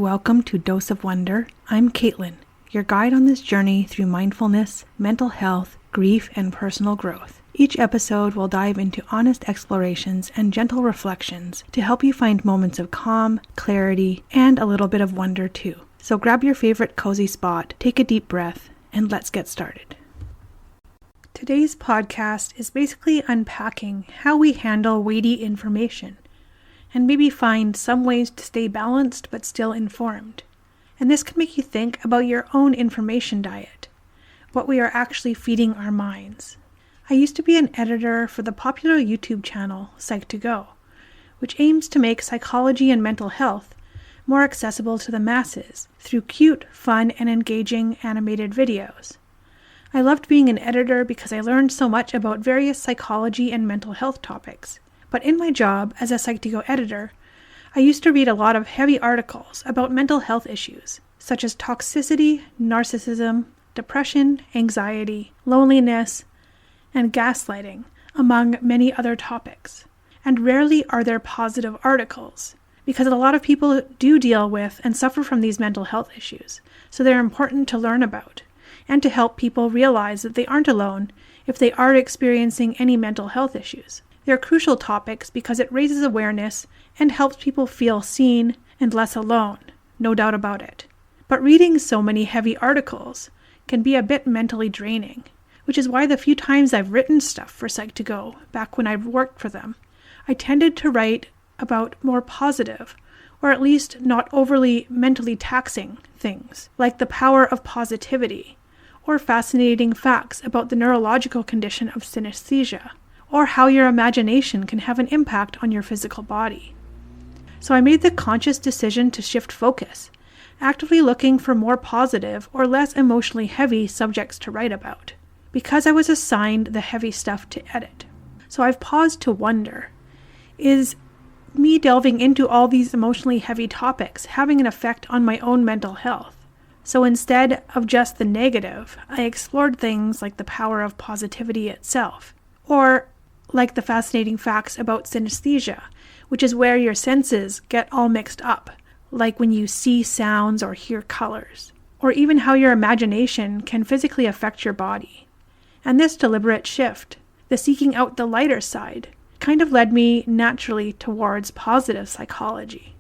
welcome to Dose of Wonder. I'm Caitlin, your guide on this journey through mindfulness, mental health, grief, and personal growth. Each episode will dive into honest explorations and gentle reflections to help you find moments of calm, clarity, and a little bit of wonder too. So grab your favorite cozy spot, take a deep breath, and let's get started. Today's podcast is basically unpacking how we handle weighty information and maybe find some ways to stay balanced but still informed. And this can make you think about your own information diet, what we are actually feeding our minds. I used to be an editor for the popular YouTube channel Psych2Go, which aims to make psychology and mental health more accessible to the masses through cute, fun, and engaging animated videos. I loved being an editor because I learned so much about various psychology and mental health topics. But in my job as a Psych2Go editor, I used to read a lot of heavy articles about mental health issues, such as toxicity, narcissism, depression, anxiety, loneliness, and gaslighting, among many other topics. And rarely are there positive articles, because a lot of people do deal with and suffer from these mental health issues, so they're important to learn about, and to help people realize that they aren't alone if they are experiencing any mental health issues. They're crucial topics because it raises awareness and helps people feel seen and less alone, no doubt about it. But reading so many heavy articles can be a bit mentally draining, which is why the few times I've written stuff for Psych2Go, back when I worked for them, I tended to write about more positive, or at least not overly mentally taxing things, like the power of positivity, or fascinating facts about the neurological condition of synesthesia, or how your imagination can have an impact on your physical body. So I made the conscious decision to shift focus, actively looking for more positive or less emotionally heavy subjects to write about, because I was assigned the heavy stuff to edit. So I've paused to wonder, is me delving into all these emotionally heavy topics having an effect on my own mental health? So instead of just the negative, I explored things like the power of positivity itself, or like the fascinating facts about synesthesia, which is where your senses get all mixed up, like when you see sounds or hear colors, or even how your imagination can physically affect your body. And this deliberate shift, the seeking out the lighter side, kind of led me naturally towards positive psychology.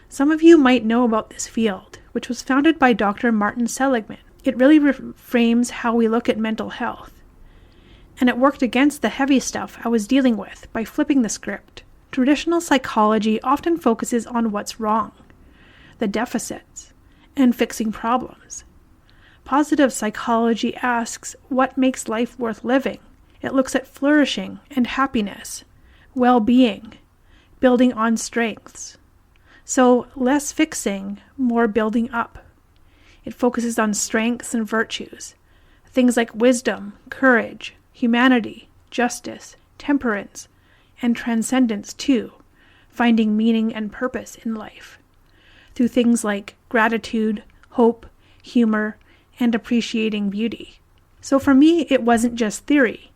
Some of you might know about this field, which was founded by Dr. Martin Seligman. It really reframes how we look at mental health. And it worked against the heavy stuff I was dealing with by flipping the script. Traditional psychology often focuses on what's wrong, the deficits, and fixing problems. Positive psychology asks what makes life worth living. It looks at flourishing and happiness, well-being, building on strengths. So less fixing, more building up. It focuses on strengths and virtues, things like wisdom, courage, humanity, justice, temperance, and transcendence too, finding meaning and purpose in life, through things like gratitude, hope, humor, and appreciating beauty. So for me, it wasn't just theory.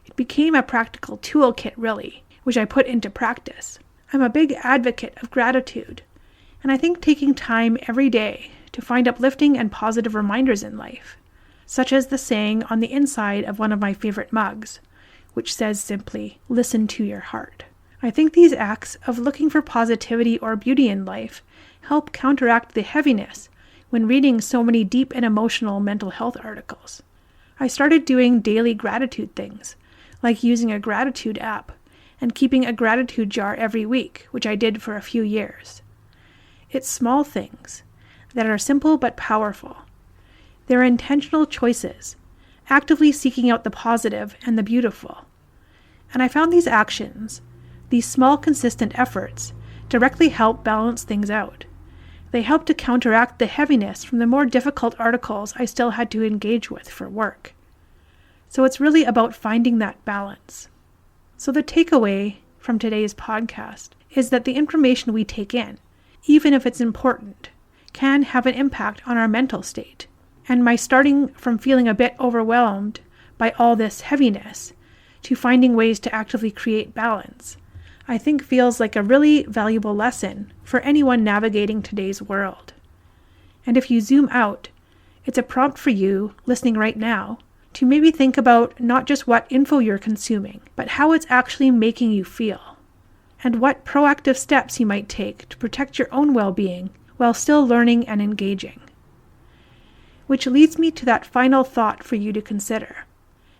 It became a practical toolkit, really, which I put into practice. I'm a big advocate of gratitude, and I think taking time every day to find uplifting and positive reminders in life, such as the saying on the inside of one of my favorite mugs, which says simply, "Listen to your heart." I think these acts of looking for positivity or beauty in life help counteract the heaviness when reading so many deep and emotional mental health articles. I started doing daily gratitude things, like using a gratitude app and keeping a gratitude jar every week, which I did for a few years. It's small things that are simple but powerful. They're intentional choices, actively seeking out the positive and the beautiful. And I found these actions, these small consistent efforts, directly help balance things out. They help to counteract the heaviness from the more difficult articles I still had to engage with for work. So it's really about finding that balance. So the takeaway from today's podcast is that the information we take in, even if it's important, can have an impact on our mental state. And my starting from feeling a bit overwhelmed by all this heaviness to finding ways to actively create balance, I think feels like a really valuable lesson for anyone navigating today's world. And if you zoom out, it's a prompt for you, listening right now, to maybe think about not just what info you're consuming, but how it's actually making you feel, and what proactive steps you might take to protect your own well-being while still learning and engaging. Which leads me to that final thought for you to consider.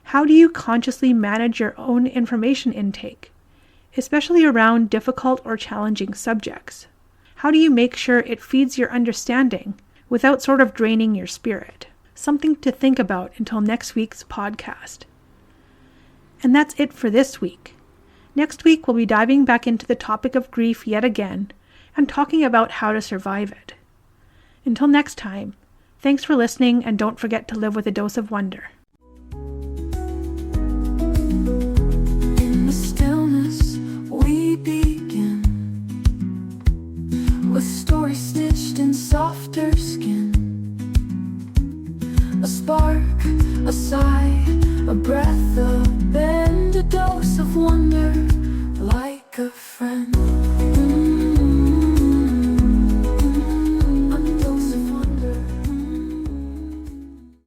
How do you consciously manage your own information intake, especially around difficult or challenging subjects? How do you make sure it feeds your understanding without sort of draining your spirit? Something to think about until next week's podcast. And that's it for this week. Next week, we'll be diving back into the topic of grief yet again and talking about how to survive it. Until next time, thanks for listening, and don't forget to live with a dose of wonder. In the stillness, we begin with stories stitched in softer skin. A spark, a sigh, a breath, a bend, a dose of wonder, like a friend.